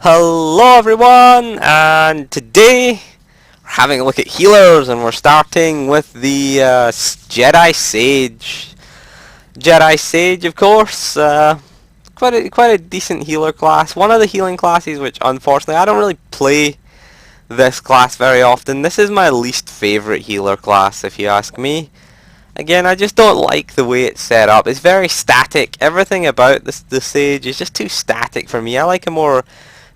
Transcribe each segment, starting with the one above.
Hello everyone, and today we're having a look at healers, and we're starting with the Jedi Sage. Jedi Sage, of course, quite a decent healer class. One of the healing classes which, unfortunately, I don't really play this class very often. This is my least favorite healer class, if you ask me. Again, I just don't like the way it's set up. It's very static. Everything about the Sage is just too static for me. I like a more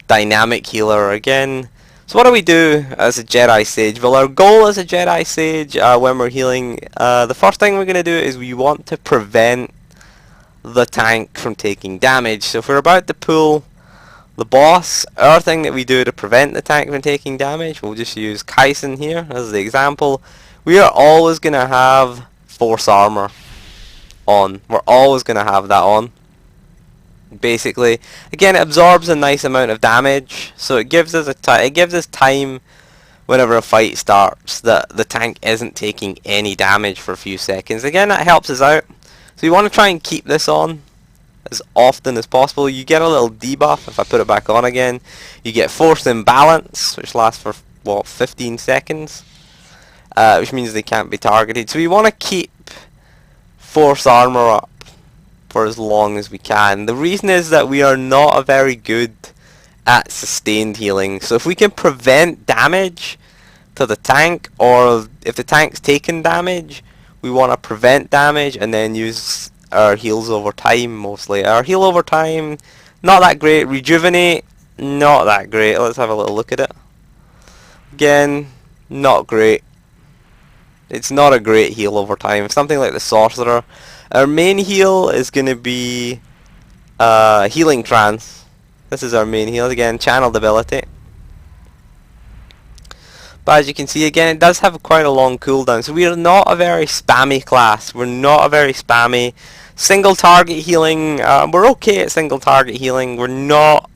dynamic healer again. So what do we do as a Jedi Sage? Well, our goal as a Jedi Sage when we're healing, the first thing we're going to do is we want to prevent the tank from taking damage. So if we're about to pull the boss, our thing that we do to prevent the tank from taking damage, we'll just use Kaisen here as the example. We are always going to have Force Armor on. We're always going to have that on. Basically, again, it absorbs a nice amount of damage, so it gives us time whenever a fight starts that the tank isn't taking any damage for a few seconds. Again, that helps us out. So you want to try and keep this on as often as possible. You get a little debuff if I put it back on again. You get Force Imbalance, which lasts for what, 15 seconds, which means they can't be targeted. So we want to keep Force Armor up for as long as we can. The reason is that we are not a very good at sustained healing. So if we can prevent damage to the tank, or if the tank's taken damage, we want to prevent damage and then use our heals over time mostly. Our heal over time, not that great. Rejuvenate, not that great. Let's have a little look at it. Again, not great. It's not a great heal over time. Something like the Sorcerer. Our main heal is going to be Healing Trance. This is our main heal. Again, channeled ability. But as you can see, again, it does have quite a long cooldown. So we are not a very spammy class. We're not a very spammy. Single target healing, we're okay at single target healing. We're not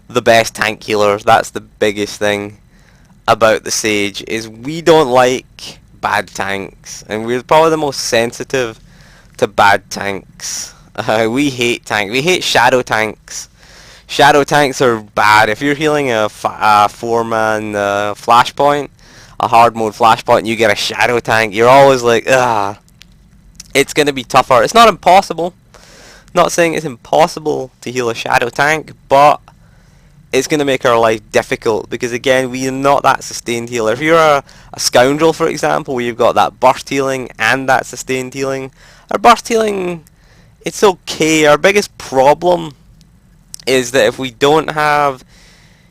the best tank healers. That's the biggest thing about the Sage, is we don't like bad tanks. And we're probably the most sensitive to bad tanks. We hate tanks. We hate shadow tanks. Shadow tanks are bad. If you're healing a 4-man flashpoint, a hard mode flashpoint, and you get a shadow tank, you're always like, ah, it's going to be tougher. It's not impossible. Not saying it's impossible to heal a shadow tank, but it's going to make our life difficult, because again, we are not that sustained healer. If you're a scoundrel, for example, where you've got that burst healing and that sustained healing, our burst healing, it's okay. Our biggest problem is that if we don't have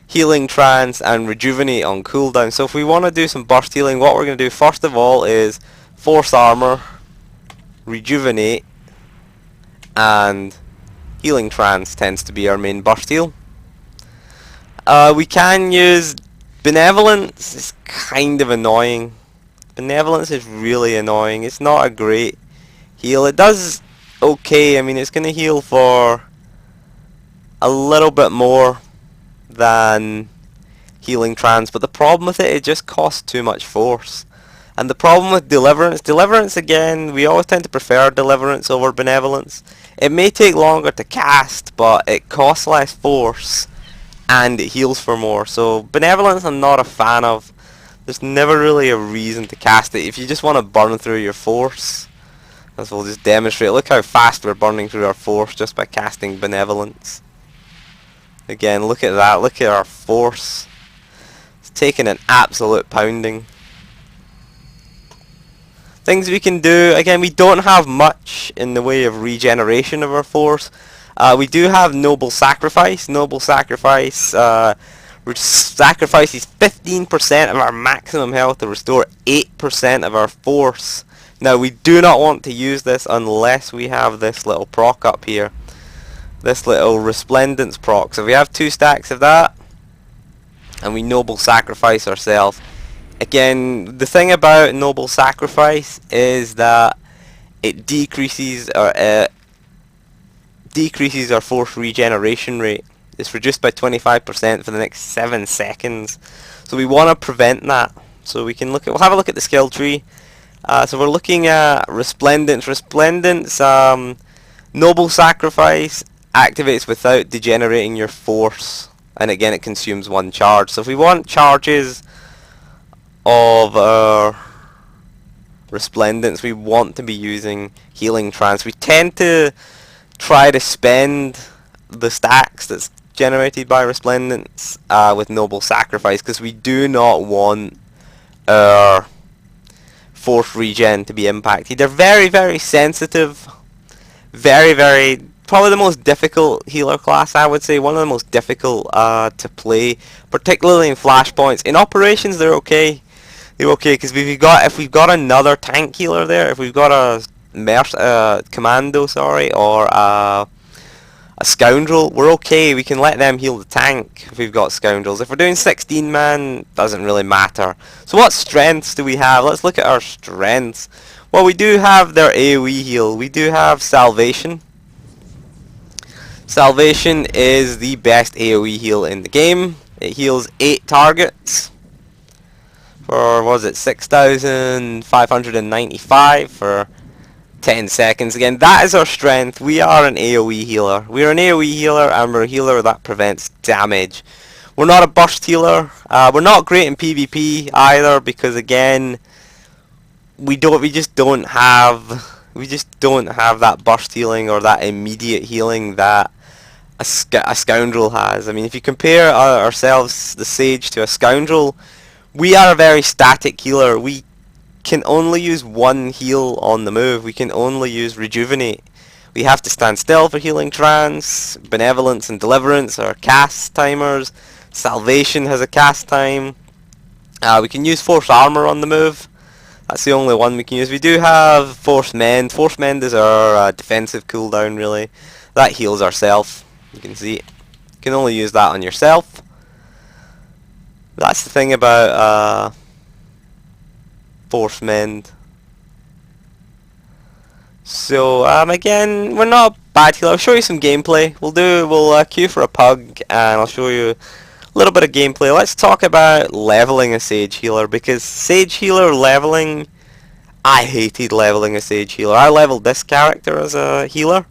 Healing Trance and Rejuvenate on cooldown. So if we want to do some burst healing, what we're going to do first of all is Force Armor, Rejuvenate, and Healing Trance tends to be our main burst heal. We can use Benevolence. It's kind of annoying. Benevolence is really annoying. It's not a great heal. It does okay. I mean, it's going to heal for a little bit more than Healing Trance, but the problem with it just costs too much force. And the problem with Deliverance again, we always tend to prefer Deliverance over Benevolence. It may take longer to cast, but it costs less force and it heals for more. So Benevolence I'm not a fan of. There's never really a reason to cast it. If you just want to burn through your force, as we'll just demonstrate. Look how fast we're burning through our force just by casting Benevolence. Again, look at that. Look at our force. It's taking an absolute pounding. Things we can do. Again, we don't have much in the way of regeneration of our force. We do have Noble Sacrifice. Noble Sacrifice which sacrifices 15% of our maximum health to restore 8% of our force. Now, we do not want to use this unless we have this little proc up here. This little Resplendence proc. So we have 2 stacks of that, and we Noble Sacrifice ourselves. Again, the thing about Noble Sacrifice is that it decreases our force regeneration rate. It's reduced by 25% for the next 7 seconds. So we want to prevent that. So we can we'll have a look at the skill tree. So we're looking at Resplendence. Resplendence, Noble Sacrifice activates without degenerating your force. and again it consumes 1 charge. So if we want charges of our Resplendence, we want to be using Healing Trance. We tend to try to spend the stacks that's generated by Resplendence with Noble Sacrifice, because we do not want our Force Regen to be impacted. They're very, very sensitive, very, probably the most difficult healer class, I would say. One of the most difficult to play, particularly in flashpoints. In operations, they're okay. They're okay because if we've got another tank healer there, if we've got a commando, sorry, or a scoundrel, we're okay. We can let them heal the tank if we've got scoundrels. If we're doing 16 man, doesn't really matter. So what strengths do we have? Let's look at our strengths. Well, we do have their AoE heal. We do have Salvation. Salvation is the best AoE heal in the game. It heals 8 targets for, what was it, 6,595 for 10 seconds. Again, that is our strength. We are an AoE healer. We're an AoE healer, and we're a healer that prevents damage. We're not a burst healer. We're not great in PvP either, because again, we just don't have that burst healing or that immediate healing that a scoundrel has. I mean, if you compare ourselves, the Sage, to a scoundrel, we are a very static healer. We can only use 1 heal on the move. We can only use Rejuvenate. We have to stand still for Healing Trance. Benevolence and Deliverance are cast timers. Salvation has a cast time. We can use Force Armor on the move. That's the only one we can use. We do have Force Mend. Force Mend is our defensive cooldown, really. That heals ourself. You can see it. You can only use that on yourself. That's the thing about Force Mend. So again, we're not a bad healer. I'll show you some gameplay. We'll queue for a pug, and I'll show you a little bit of gameplay. Let's talk about leveling a Sage healer, because Sage healer leveling, I hated leveling a Sage healer. I leveled this character as a healer,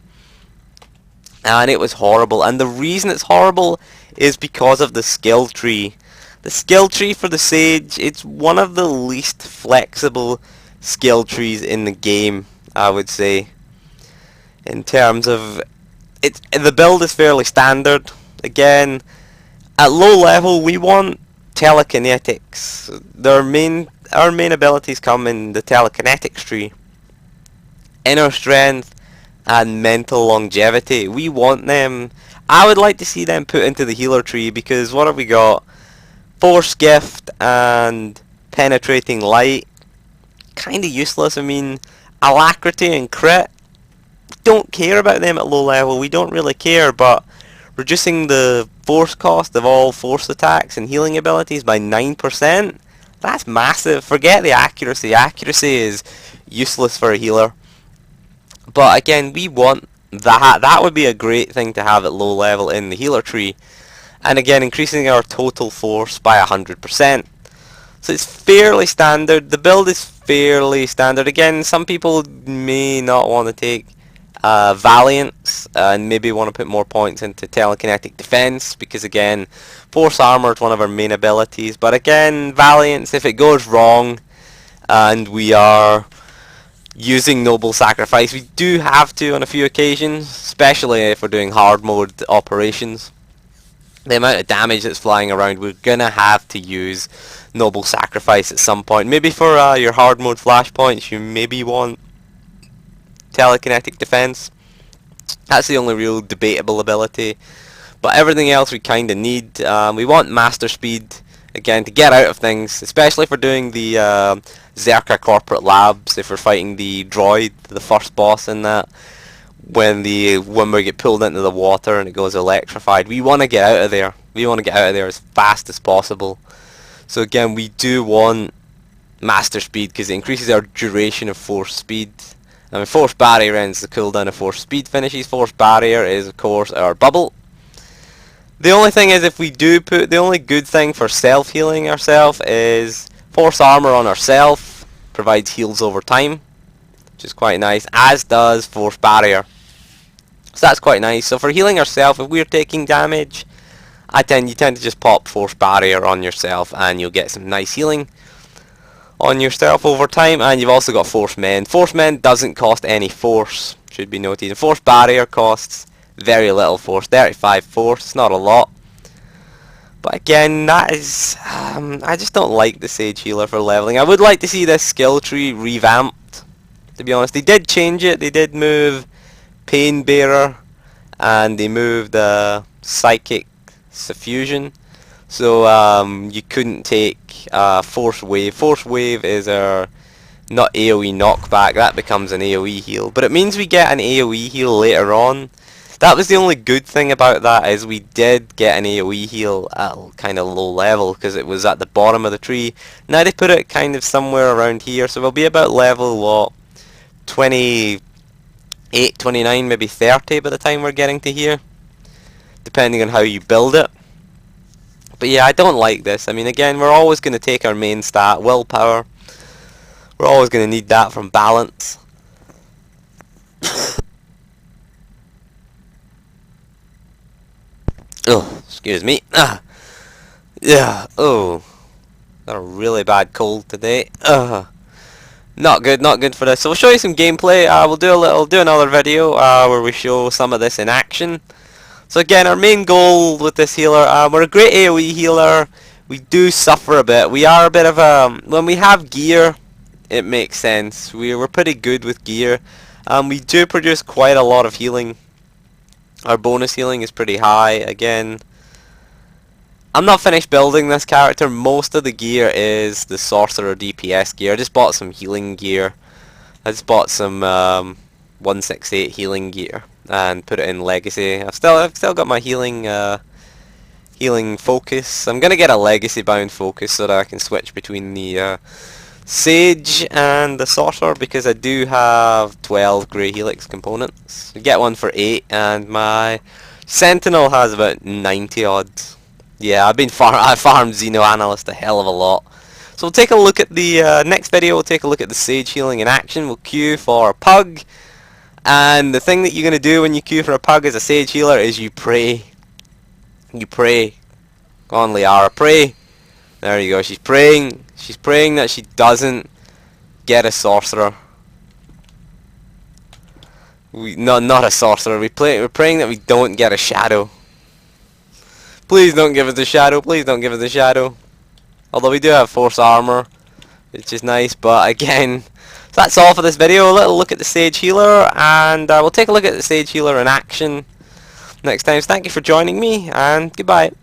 and it was horrible. And the reason it's horrible is because of the skill tree. The skill tree for the Sage, it's one of the least flexible skill trees in the game, I would say. In terms of the build is fairly standard. Again, at low level we want telekinetics. Our main abilities come in the telekinetics tree. Inner strength and mental longevity. We want them. I would like to see them put into the healer tree, because what have we got? Force Gift and Penetrating Light, kind of useless. I mean, Alacrity and Crit, don't care about them at low level. We don't really care, but reducing the force cost of all force attacks and healing abilities by 9%, that's massive. Forget the accuracy. Accuracy is useless for a healer. But again, we want that. That would be a great thing to have at low level in the healer tree. And again, increasing our total force by 100%. So it's fairly standard. The build is fairly standard. Again, some people may not want to take Valiance and maybe want to put more points into telekinetic defense, because again, Force Armor is one of our main abilities. But again, Valiance, if it goes wrong and we are using Noble Sacrifice, we do have to on a few occasions, especially if we're doing hard mode operations. The amount of damage that's flying around, we're gonna have to use Noble Sacrifice at some point. Maybe for your hard mode flashpoints, you maybe want telekinetic defense. That's the only real debatable ability. But everything else we kind of need. We want Master Speed, again, to get out of things, especially if we're doing the Zerka Corporate Labs, if we're fighting the droid, the first boss in that. When we get pulled into the water and it goes electrified, we want to get out of there. We want to get out of there as fast as possible. So again, we do want Master Speed, because it increases our duration of Force Speed. I mean, Force Barrier ends the cooldown of Force Speed finishes. Force Barrier is, of course, our bubble. The only thing is, if we do the only good thing for self-healing ourselves is Force Armor on ourselves, provides heals over time, which is quite nice, as does Force Barrier. So that's quite nice. So for healing ourselves, if we're taking damage, You tend to just pop Force Barrier on yourself, and you'll get some nice healing on yourself over time. And you've also got Force Mend. Force Mend doesn't cost any force, should be noted. And Force Barrier costs very little force, 35 force, not a lot. But again, that is, I just don't like the Sage Healer for leveling. I would like to see this skill tree revamped, to be honest. They did change it. They did move Pain Bearer, and they moved Psychic Suffusion. So you couldn't take Force Wave. Force Wave is our not AoE knockback. That becomes an AoE heal. But it means we get an AoE heal later on. That was the only good thing about that, is we did get an AoE heal at kind of low level because it was at the bottom of the tree. Now they put it kind of somewhere around here, so we'll be about level 28, 29, maybe 30 by the time we're getting to here, depending on how you build it. But yeah, I don't like this. I mean, again, we're always going to take our main stat, willpower. We're always going to need that from balance. Oh, excuse me. Yeah. Oh, got a really bad cold today. Not good for this. So we'll show you some gameplay. We'll do another video where we show some of this in action. So again, our main goal with this healer, we're a great AoE healer. We do suffer a bit. We are a bit of a, when we have gear, it makes sense. We're pretty good with gear. We do produce quite a lot of healing. Our bonus healing is pretty high. Again, I'm not finished building this character. Most of the gear is the Sorcerer DPS gear. I just bought some healing gear. I just bought some 168 healing gear and put it in Legacy. I've still got my healing focus. I'm gonna get a Legacy bound focus so that I can switch between the Sage and the Sorcerer, because I do have 12 Grey Helix components. You get one for 8, and my Sentinel has about 90 odd. Yeah, I farmed Xeno Analyst a hell of a lot. So we'll take a look at the next video. We'll take a look at the Sage healing in action. We'll queue for a Pug, and the thing that you're gonna do when you queue for a Pug as a Sage healer is you pray. You pray. Go on, Liara, pray. There you go. She's praying. She's praying that she doesn't get a Sorcerer. Not a Sorcerer. We're praying that we don't get a Shadow. Please don't give us a Shadow. Please don't give us a Shadow. Although we do have Force Armor, which is nice. But again, so that's all for this video. A little look at the Sage healer, and we'll take a look at the Sage healer in action next time. So thank you for joining me, and goodbye.